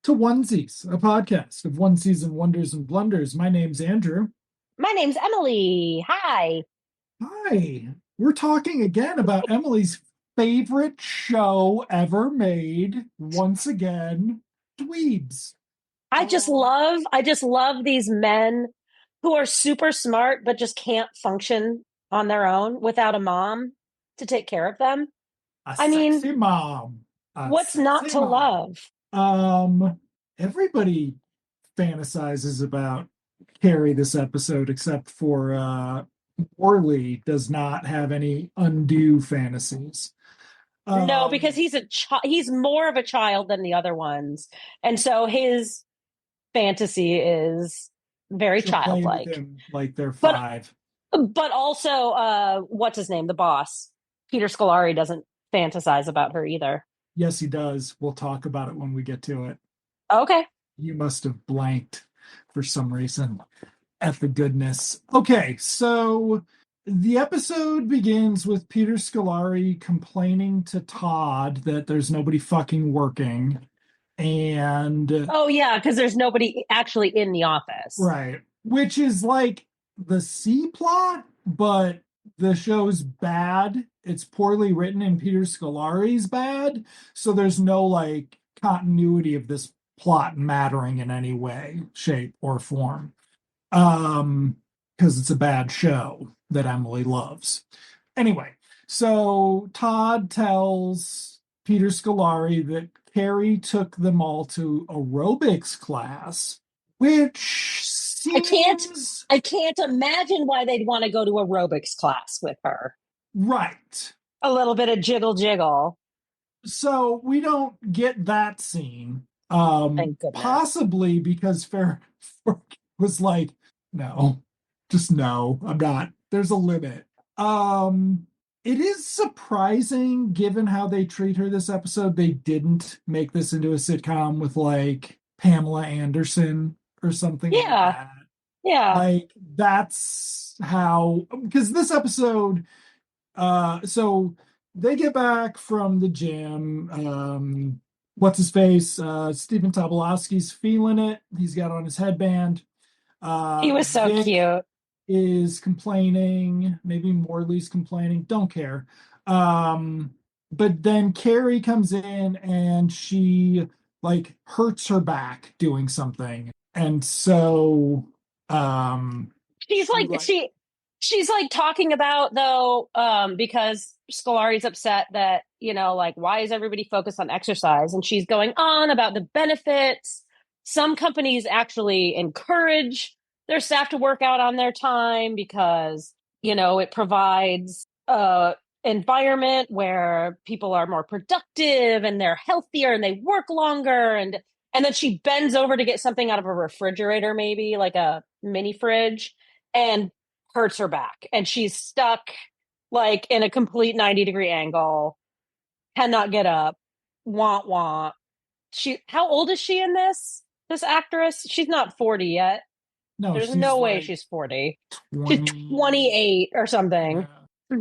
to Onesies, a podcast of onesies and wonders and blunders. My name's Andrew. My name's Emily. Hi. Hi. We're talking again about Emily's favorite show ever made, once again, Dweebs. Um, I just love these men who are super smart but just can't function on their own without a mom to take care of them. a I mean, sexy mom. A what's not sexy to mom. love? Um, Everybody fantasizes about Carrie this episode, except for Morley does not have any undue fantasies. No, because Um, he's more of a child than the other ones. And so his fantasy is very she'll play with childlike. him like they're But five. but also what's his name? The boss. Peter Scolari doesn't fantasize about her either. Yes, he does. We'll talk about it when we get to it. Okay. You must have blanked for some reason at the goodness. Okay, so the episode begins with Peter Scolari complaining to Todd that there's nobody fucking working. And Oh yeah, because there's nobody actually in the office. right, which is like the C plot, but the show's bad. It's poorly written and Peter Scolari's bad. So there's no like continuity of this plot mattering in any way, shape, or form. Um, because it's a bad show that Emily loves. Anyway, so Todd tells Peter Scolari that Carrie took them all to aerobics class, which I can't seems I can't imagine why they'd want to go to aerobics class with her. right. A little bit of jiggle jiggle. So we don't get that scene. Thank goodness. Possibly because Fair was like, no, just no, I'm not. There's a limit. Um, it is surprising given how they treat her this episode. They didn't make this into a sitcom with like Pamela Anderson or something like Yeah, that. yeah. Like that's how because this episode so they get back from the gym. What's his face? Stephen Tobolowsky's feeling it. He's got on his headband. He was so Vic cute. is complaining. Maybe Morley's complaining. Don't care. Um, but then Carrie comes in and she like hurts her back doing something. And so She's she like like she's like talking about though, because Scolari's upset that, like why is everybody focused on exercise? And she's going on about the benefits. Some companies actually encourage their staff to work out on their time because, it provides environment where people are more productive and they're healthier and they work longer and then she bends over to get something out of a refrigerator, maybe like a mini fridge, and hurts her back. And she's stuck like in a complete 90-degree angle, cannot get up, want want. How old is she in this? This actress? She's not 40 yet. no, There's she's no way like she's 40. She's 20, 28 or something. yeah,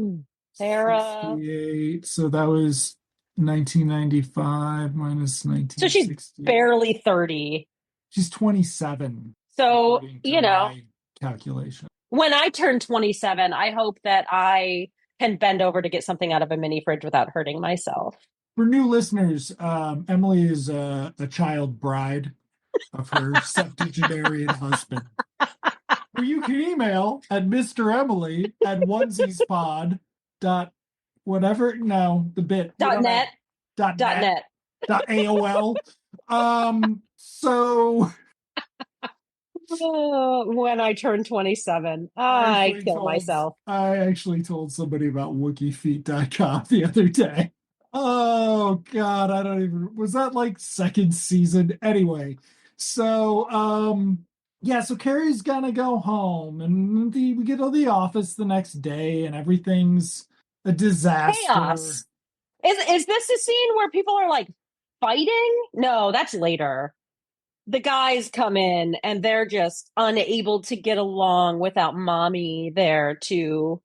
Sarah. 68. So that was 1995 minus So she's 1968. barely 30. She's 27, So, according to my calculation. when I turn 27, I hope that I can bend over to get something out of a mini fridge without hurting myself. For new listeners, Emily is a child bride of her septuagenarian husband, who you can email at Mr. Emily at onesiespod dot whatever. No, the bit. We Dot don't have net, dot dot net net. dot AOL. So Oh, when I turn 27, I I actually kill told myself. I actually told somebody about WookieFeet.com the other day. Oh God, I don't even was that like second season? Anyway, so yeah, so Carrie's gonna go home and we get to the office the next day and everything's a disaster. Chaos. Is this the scene where people are like fighting? No, that's later. The guys come in and they're just unable to get along without mommy there to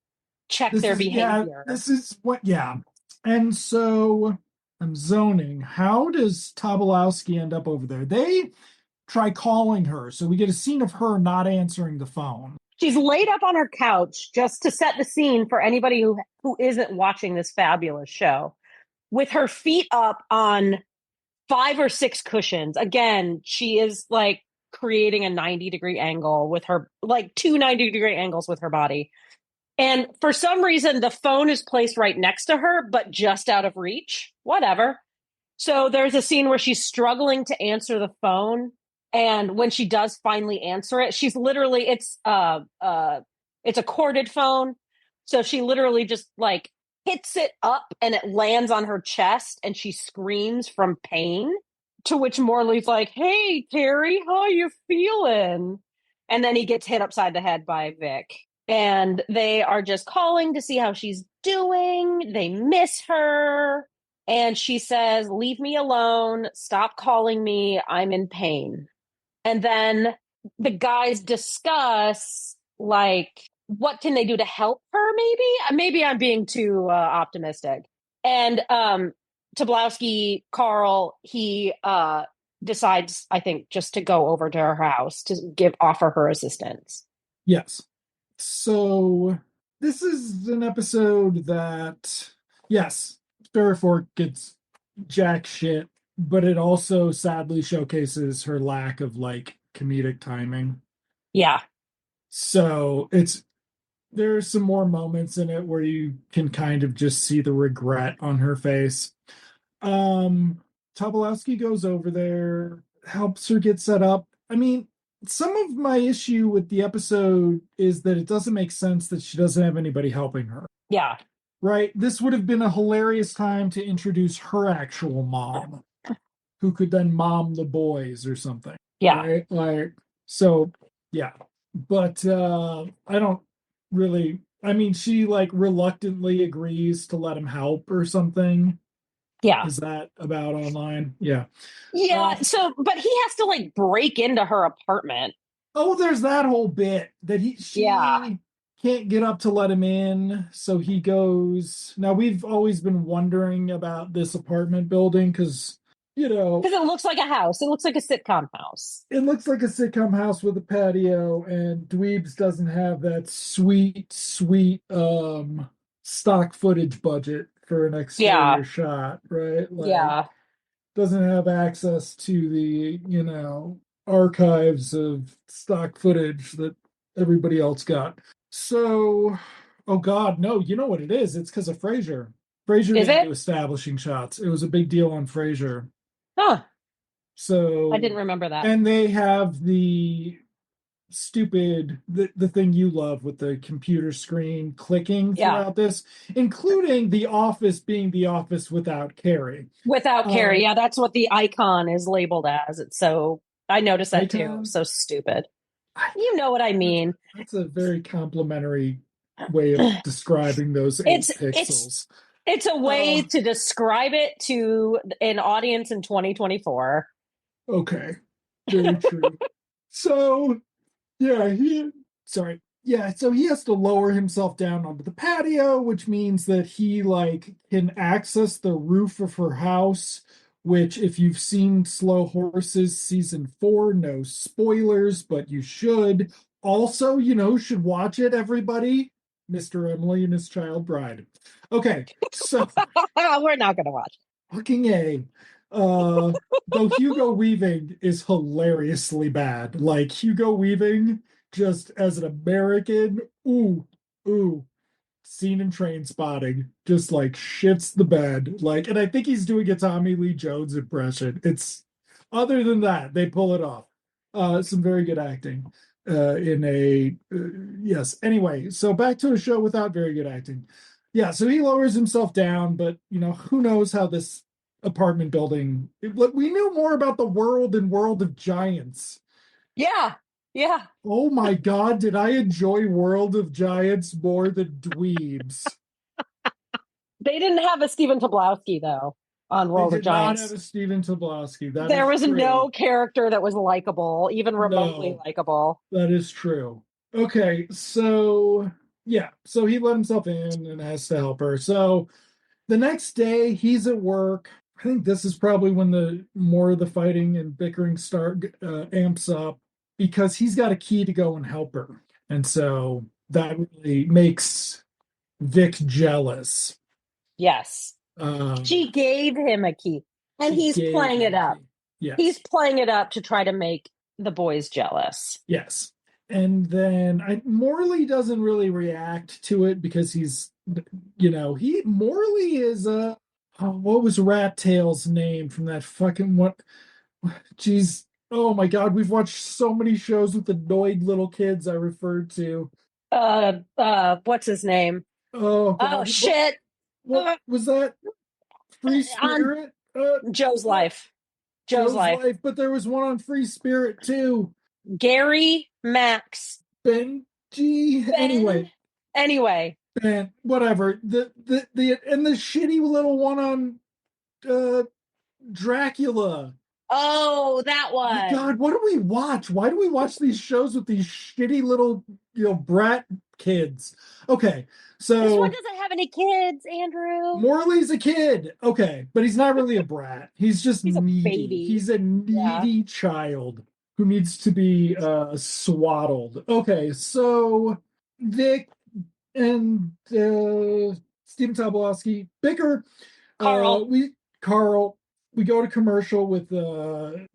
check This their is yeah, behavior. this is what yeah. And so I'm zoning. How does Tobolowsky end up over there? They try calling her, so we get a scene of her not answering the phone. She's laid up on her couch just to set the scene for anybody who isn't watching this fabulous show, with her feet up on 5 or 6 cushions. Again, she is like creating a 90-degree angle with her, like two 90-degree angles with her body. And for some reason, the phone is placed right next to her, but just out of reach. Whatever. So there's a scene where she's struggling to answer the phone. And when she does finally answer it, she's literally, it's a corded phone. So she literally just like hits it up and it lands on her chest and she screams from pain. To which Morley's like, "Hey, Carrie, how you feeling?" And then he gets hit upside the head by Vic. And they are just calling to see how she's doing. They miss her. And she says, "Leave me alone. Stop calling me. I'm in pain." And then the guys discuss, like, what can they do to help her, maybe I'm being too optimistic. And Tobolowsky, Carl, he decides, I think, just to go over to her house to offer her assistance. Yes. So this is an episode that, yes, Sparrow Fork gets jack shit, but it also sadly showcases her lack of like comedic timing. Yeah. So there's some more moments in it where you can kind of just see the regret on her face. Tobolowsky goes over there, helps her get set up. I mean, some of my issue with the episode is that it doesn't make sense that she doesn't have anybody helping her. Yeah. Right? This would have been a hilarious time to introduce her actual mom, who could then mom the boys or something. Yeah. Right? Like, so yeah. But I don't really, I mean, she like reluctantly agrees to let him help or something. Yeah. Is that about online? Yeah. Yeah. Uh, So, but he has to like break into her apartment. oh, there's that whole bit that Yeah. she can't get up to let him in, so he goes. Now we've always been wondering about this apartment building because Because it looks like a house. It looks like a sitcom house. it looks like a sitcom house with a patio, and Dweebs doesn't have that sweet stock footage budget for an Yeah. exterior shot, right? Like Yeah. doesn't have access to the, archives of stock footage that everybody else got. So, oh God, no, you know what it is? It's because of Frasier. Frasier Is didn't it? do establishing shots. It was a big deal on Frasier. Huh. I So, didn't remember that. and they have the thing you love with the computer screen clicking Yeah. throughout this, including the office being the office without Carrie. Without Uh, Carrie. Yeah, that's what the icon is labeled as. It's so, I noticed that too. Icon. So stupid. I, You know what I that's, mean. that's a very complimentary way of describing those It's eight it's pixels. it's a way Uh, to describe it to an audience in 2024. okay, very true. So yeah, sorry. Yeah, so he has to lower himself down onto the patio, which means that he like can access the roof of her house, which if you've seen Slow Horses season 4, no spoilers, but you should. Also, should watch it, everybody. Mr. Emily and His Child Bride. Okay, so We're not going to watch. fucking A. Uh, though Hugo Weaving is hilariously bad. Like Hugo Weaving, just as an American, ooh, seen in Train Spotting, just like shits the bed. Like, and I think he's doing a Tommy Lee Jones impression. It's other than that, they pull it off. Some very good acting. In a yes. Anyway, so back to a show without very good acting. Yeah, so he lowers himself down, but who knows how this apartment building. We knew more about the world and World of Giants. Yeah. Yeah. Oh my God, did I enjoy World of Giants more than Dweebs? They didn't have a Stephen Tobolowsky though on They World of did not have Giants. a Steven Tobolowsky. That There is was true. no character that was likable, even remotely No, likable. that is true. Okay, so yeah, so he let himself in and has to help her. So the next day, he's at work. I think this is probably when the more of the fighting and bickering start amps up because he's got a key to go and help her. And so that really makes Vic jealous. Yes. Um, She gave him a key and she he's gave playing him it a up. key. He's Yes. playing it up to try to make the boys jealous. Yes. And then Morley doesn't really react to it because he Morley is what was Rat Tail's name from that fucking what? Jeez. Oh my God, we've watched so many shows with annoyed little kids I referred to. What's his name? Oh Oh God. shit. What Uh, was that? Free on Spirit? Joe's life. Joe's Joe's life. Life, but there was one on Free Spirit too. Gary Max Benji. Ben. Anyway, Anyway. Ben, whatever. The and the shitty little one on uh Dracula. Oh, that My God, one. what do we watch? Why do we watch these shows with these shitty little, brat kids? Okay, This one so doesn't have any kids, Andrew. Morley's a kid. Okay, but he's not really a brat. He's just He's a needy. baby. He's a Yeah. needy child who needs to be swaddled. Okay, so Vic and Stephen Tobolowsky bicker. Carl. We Carl, we go to commercial with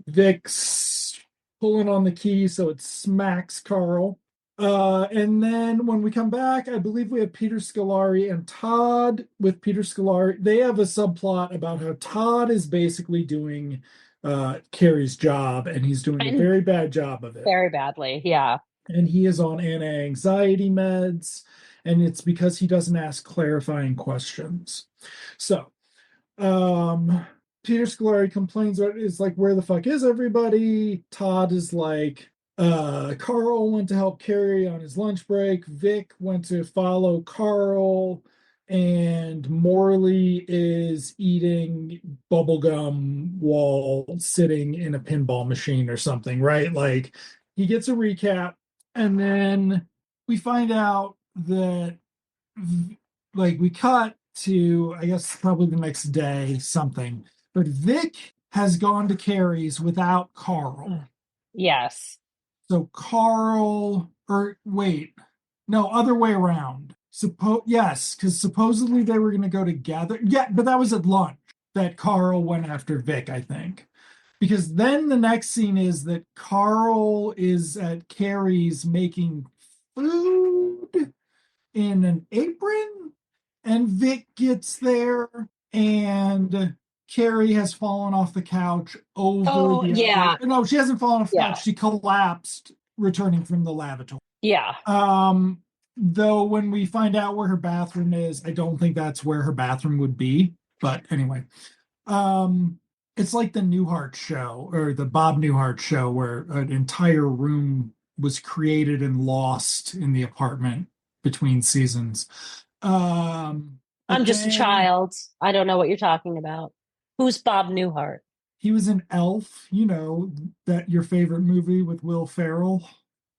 Vic's pulling on the key, so it smacks Carl. And then when we come back, I believe we have Peter Scolari and Todd with Peter Scolari. They have a subplot about how Todd is basically doing Carrie's job, and he's doing a And very bad job of it. very badly. Yeah. And he is on anti-anxiety meds, and it's because he doesn't ask clarifying questions. So um, Peter Scolari complains that it's like, where the fuck is everybody? Todd is like, Carl went to help Carrie on his lunch break. Vic went to follow Carl, and Morley is eating bubblegum while sitting in a pinball machine or something, right? Like he gets a recap, and then we find out that like we cut to I guess probably the next day something, but Vic has gone to Carrie's without Carl. Yes. So Carl, or wait, no, other way around. Yes, because supposedly they were going to go together. Yeah, but that was at lunch that Carl went after Vic, I think. Because then the next scene is that Carl is at Carrie's making food in an apron, and Vic gets there, and Carrie has fallen off the couch over Oh, the yeah. elevator. No, she hasn't fallen off the couch. Yeah. She collapsed returning from the lavatory. Yeah. Um, though when we find out where her bathroom is, I don't think that's where her bathroom would be. But anyway, um, it's like the Newhart show or the Bob Newhart show where an entire room was created and lost in the apartment between seasons. I'm But just a then child. I don't know what you're talking about. Who's Bob Newhart? he was an elf, that your favorite movie with Will Ferrell.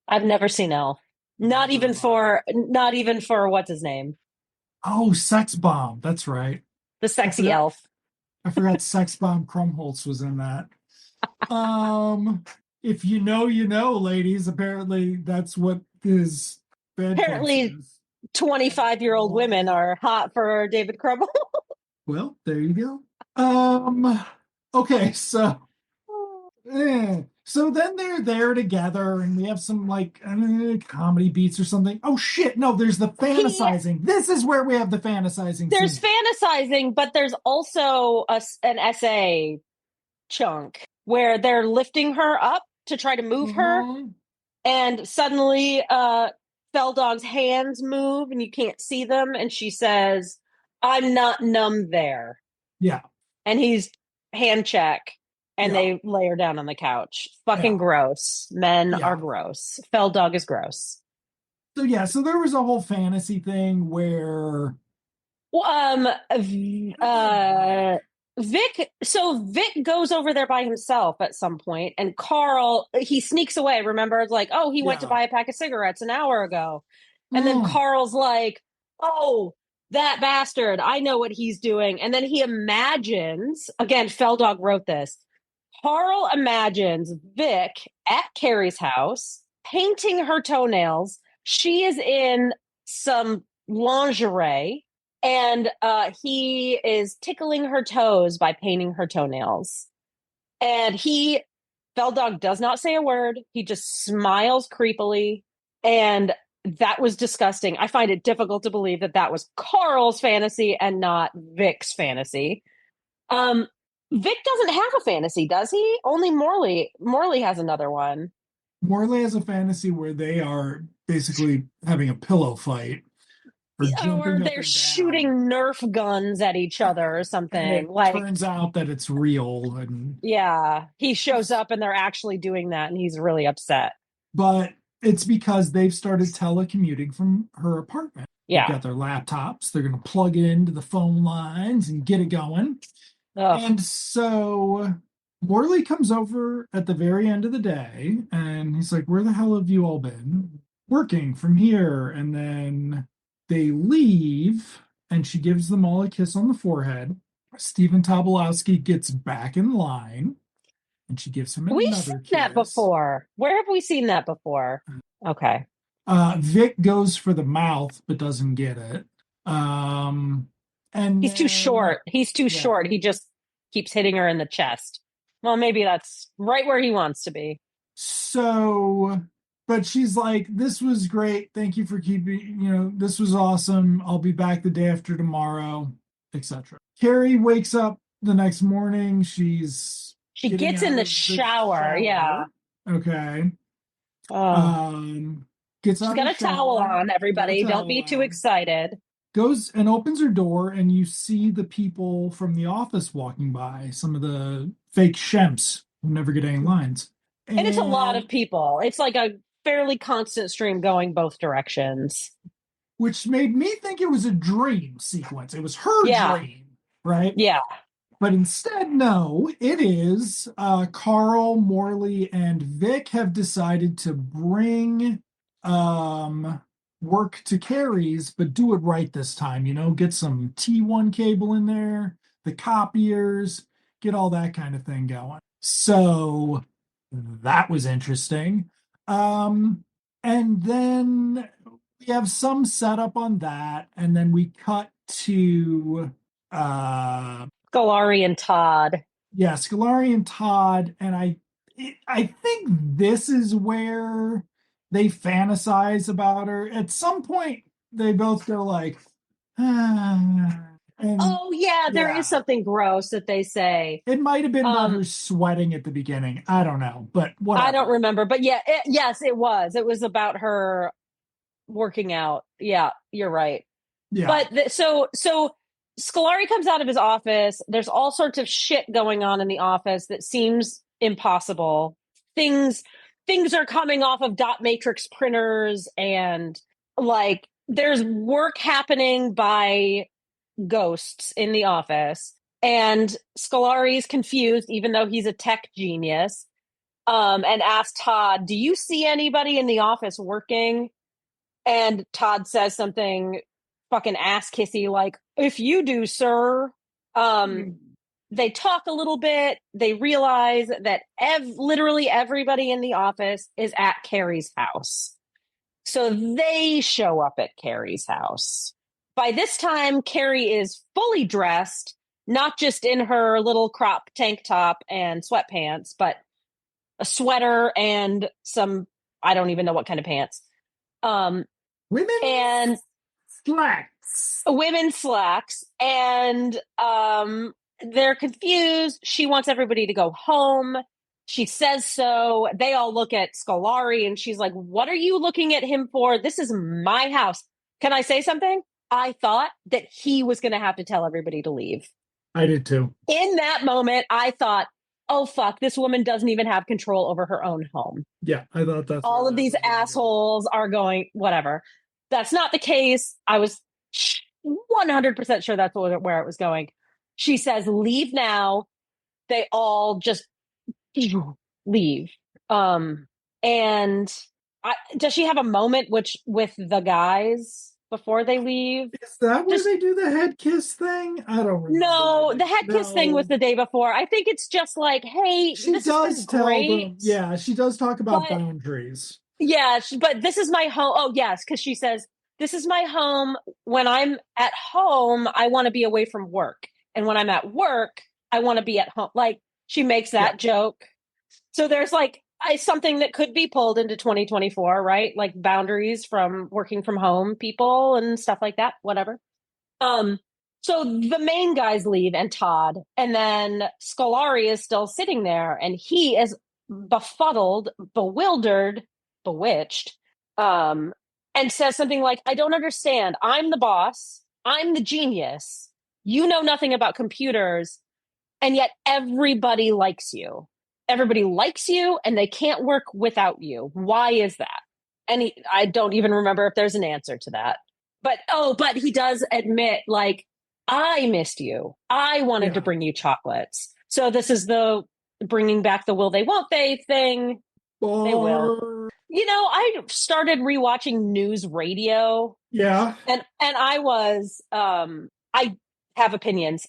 I've never seen Elf. Neither have I. Not even for what's his name? Oh, Sex Bomb. That's right. The I sexy forgot. elf. I forgot Sex Bomb Krumholtz was in that. Um, if you know, you know, ladies. Apparently, that's what his bed voice Apparently is. 25-year-old women are hot for David Crumble. Well, there you go. Okay, so then they're there together, and we have some like comedy beats or something. Oh shit! No, there's the He fantasizing. This is where we have the fantasizing there's scene. fantasizing, but there's also an essay chunk where they're lifting her up to try to move her, Mhm. and suddenly Fell Dog's hands move and you can't see them, and she says, "I'm not numb there." Yeah, And he's hand check, and yeah, they lay her down on the couch. Fucking yeah, gross. Men are yeah. gross. Fell Dog is gross. So there was a whole fantasy thing where Well, how did that work? Vic goes over there by himself at some point, and Carl, he sneaks away. Remember, it's like, oh, he went to Yeah. buy a pack of cigarettes an hour ago. And then Mm, Carl's like, oh, that bastard, I know what he's doing. And then he imagines, again, Feldog wrote this. Carl imagines Vic at Carrie's house painting her toenails. She is in some lingerie and he is tickling her toes by painting her toenails. And Feldog does not say a word. He just smiles creepily. And that was disgusting. I find it difficult to believe that that was Carl's fantasy and not Vic's fantasy. Um, Vic doesn't have a fantasy, does he? Only Morley. Morley has another one. Morley has a fantasy where they are basically having a pillow fight or Or jumping up they're and down. shooting Nerf guns at each other or And something. it Like, turns out that it's real. And yeah, he shows up and they're actually doing that and he's really upset. but it's because they've started telecommuting from her apartment. They've Yeah. got their laptops. They're going to plug into the phone lines and get it going. Ugh. And so Morley comes over at the very end of the day and he's like, "Where the hell have you all been?" "Working from here." And then they leave and she gives them all a kiss on the forehead. Stephen Tobolowsky gets back in line and she gives him We've seen another that kiss. before. Where have we seen that before? Okay. Vic goes for the mouth but doesn't get it. Um, and He's too then, short. He's too yeah. short. He just keeps hitting her in the chest. Well, maybe that's right where he wants to be. So, but she's like, "This was great. Thank you for keeping, this was awesome. I'll be back the day after tomorrow," etc. Carrie wakes up the next morning. She's She getting gets in out the of the shower. Yeah. shower. Okay. Oh, Um, Gets she's out of got the a towel shower, on, got a everybody. Don't towel be too on, excited. goes and opens her door, and you see the people from the office walking by, some of the fake shemps who never get any lines. And it's a lot And of people. It's like a fairly constant stream going both directions. which made me think it was a dream sequence. It was her Yeah. dream, right? Yeah. But instead, no, it is Carl, Morley, and Vic have decided to bring um, work to Carrie's, but do it right this time. Get some T1 cable in there, the copiers, get all that kind of thing going. So that was interesting. Um, and then we have some setup on that, and then we cut to uh Scolari and Todd. yeah, Scolari and Todd, and I think this is where they fantasize about her. At some point, they both go like, ah, and Oh, yeah. There is yeah, something gross that they say. it might have been about Um, her sweating at the beginning. I don't know, but I don't whatever. remember, but yeah, yes, it was. It was about her working out. Yeah, you're right. Yeah, But so Scolari comes out of his office. There's all sorts of shit going on in the office that seems impossible. Things things are coming off of dot matrix printers and like there's work happening by ghosts in the office. And Scolari is confused, even though he's a tech genius, and asks Todd, "Do you see anybody in the office working?" And Todd says something fucking ass kissy like, "If you do, sir." Um, they talk a little bit. They realize that literally everybody in the office is at Carrie's house. So they show up at Carrie's house. By this time, Carrie is fully dressed, not just in her little crop tank top and sweatpants, but a sweater and some, I don't even know what kind of pants. Um, women's and slacks. women slacks and they're confused. She wants everybody to go home. She says so. They all look at Scolari and she's like, "What are you looking at him for? This is my house." Can I say something? I thought that he was going to have to tell everybody to leave. I did too. In that moment, I thought, "Oh fuck, this woman doesn't even have control over her own home. Yeah, I thought that's where All of that these was going to go. assholes are going whatever." That's not the case. I was 100% sure that's where it was going. She says, "Leave now." They all just leave. Um, and does she have a moment which with the guys before they leave. Is that where Just they do the head kiss thing? I don't remember where no, they. the head kiss thing was No, the day before. I think it's just like, hey, she this has been does tell great, them. Yeah, she does talk about but boundaries. yeah, but this is my home. Oh, yes, because she says, this is my home. When I'm at home, I want to be away from work. And when I'm at work, I want to be at home. Like she makes Yeah, that joke. So there's like something that could be pulled into 2024, right? Like boundaries from working from home people and stuff like that, whatever. Um, so the main guys leave and Todd, and then Scolari is still sitting there, and he is befuddled, bewildered, bewitched, um, and says something like, I don't understand. I'm the boss, I'm the genius. You know nothing about computers, and yet everybody likes you. Everybody likes you, and they can't work without you. Why is that? And I don't even remember if there's an answer to that. But he does admit, like, I missed you. I wanted to yeah. bring you chocolates. So this is the bringing back the will they won't they thing. They will. Or I started rewatching news radio, yeah. and I have opinions.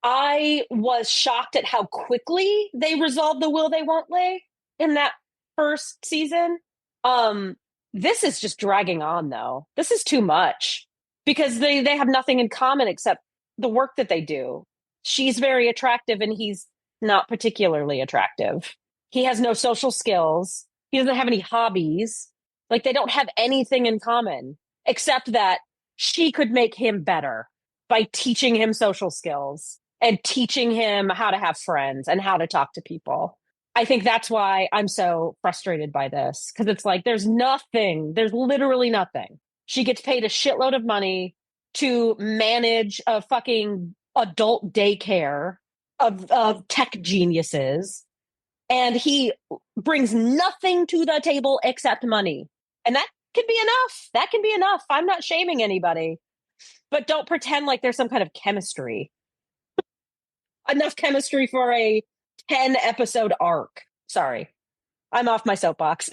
I was shocked at how quickly they resolved the will they won't they in that first season. Um, this is just dragging on though. This is too much because they have nothing in common except the work that they do. She's very attractive and he's not particularly attractive. He has no social skills. He doesn't have any hobbies. Like they don't have anything in common except that she could make him better by teaching him social skills and teaching him how to have friends and how to talk to people. I think that's why I'm so frustrated by this because it's like there's nothing, there's literally nothing. She gets paid a shitload of money to manage a fucking adult daycare of tech geniuses, and he brings nothing to the table except money. And that can be enough. That can be enough. I'm not shaming anybody, but don't pretend like there's some kind of chemistry, enough chemistry for a 10 episode arc. Sorry, I'm off my soapbox.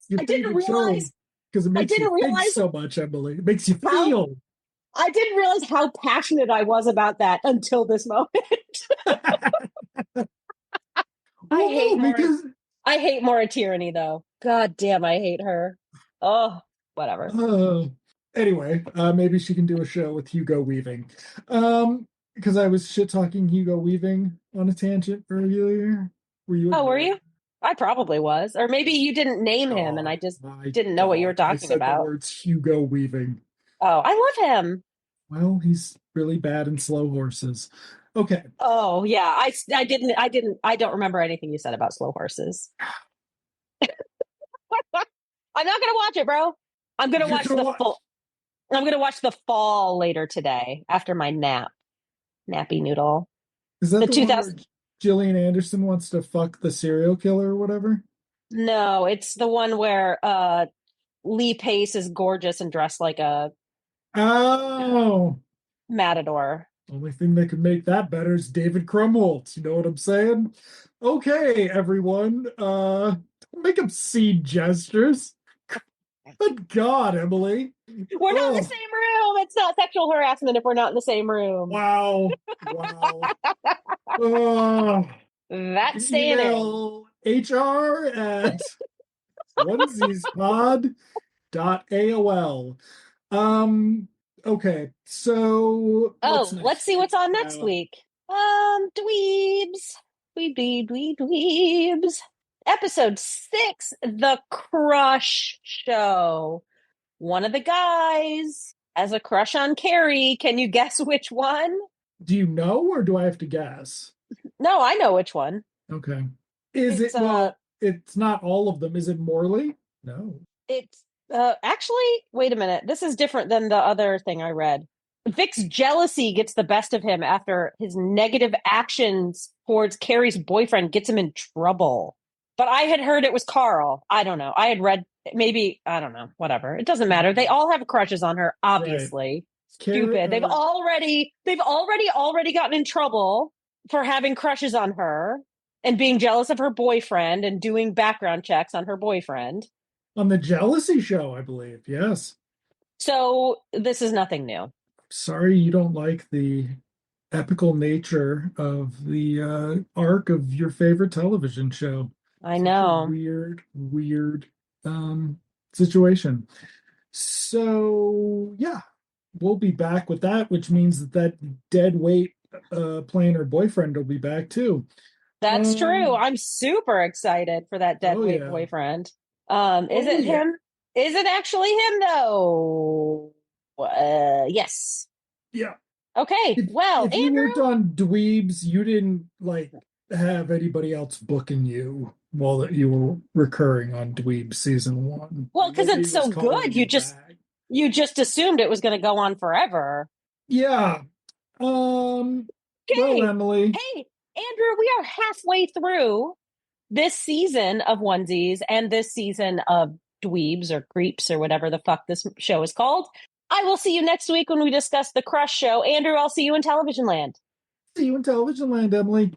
Your I didn't favorite show realize because it I makes you didn't think realize so much, Emily. It makes you how feel. I didn't realize how passionate I was about that until this moment. I Well, no, hate more because I hate Maura Tierney though. God damn, I hate her. Oh, whatever. uh, anyway, maybe she can do a show with Hugo Weaving. Because I was shit talking Hugo Weaving on a tangent earlier. Were you Oh, were ignoring? you? I probably was. Or maybe you didn't name him and God, I just my didn't know what you were God. I talking said the about. words Hugo Weaving. Oh, I love him. Well, he's really bad in slow horses. Okay. Oh, yeah. I don't remember anything you said about slow horses. I'm not gonna watch it, bro. I'm gonna You're watch gonna the watch. full. I'm gonna watch the fall later today after my nappy noodle. Is that The the one where 2000. Gillian Anderson wants to fuck the serial killer or whatever? No, it's the one where Lee Pace is gorgeous and dressed like a Oh, matador. only thing that could make that better is David Krumholtz. You know what I'm saying? Okay, everyone. Don't make obscene gestures. Good God, Emily. We're not in the Oh, same room. It's not sexual harassment if we're not in the same room. wow. Wow. Oh, That's staying in. email HR at onesiespod.aol. Um, okay, so what's Oh, let's next? see what's on next Yeah. week. Dweebs. Dweebs. Episode 6, The Crush Show. One of the guys has a crush on Carrie. Can you guess which one? Do you know or do I have to guess? No, I know which one. Okay. Is It's it, well, it's not all of them. Is it Morley? No. it's actually, wait a minute. This is different than the other thing I read. Vic's jealousy gets the best of him after his negative actions towards Carrie's boyfriend gets him in trouble. But I had heard it was Carl. I don't know. I had read, maybe, I don't know, whatever. It doesn't matter. They all have crushes on her, Right. obviously. Carrie, Stupid. They've already gotten in trouble for having crushes on her and being jealous of her boyfriend and doing background checks on her boyfriend. on the Jealousy Show, I believe. Yes. So this is nothing new. Sorry you don't like the epical nature of the arc of your favorite television show. I Such a know. weird um, situation. So yeah, we'll be back with that, which means that dead weight playing her boyfriend will be back too. That's true. Um, I'm super excited for that dead oh weight yeah, boyfriend. Is oh it yeah, him? Is it actually him though? Yes. yeah. Okay. Well, If you Andrew, worked on Dweebs, you didn't like have anybody else booking you while that you were recurring on Dweebs season one. well, Like because nobody it's was so calling good, you back. you just assumed it was going to go on forever. Yeah. Um, well, Okay. Emily, Hey, Andrew, we are halfway through this season of onesies and this season of dweebs or creeps or whatever the fuck this show is called. I will see you next week when we discuss the Crush show. Andrew, I'll see you in television land. see you in television land, Emily.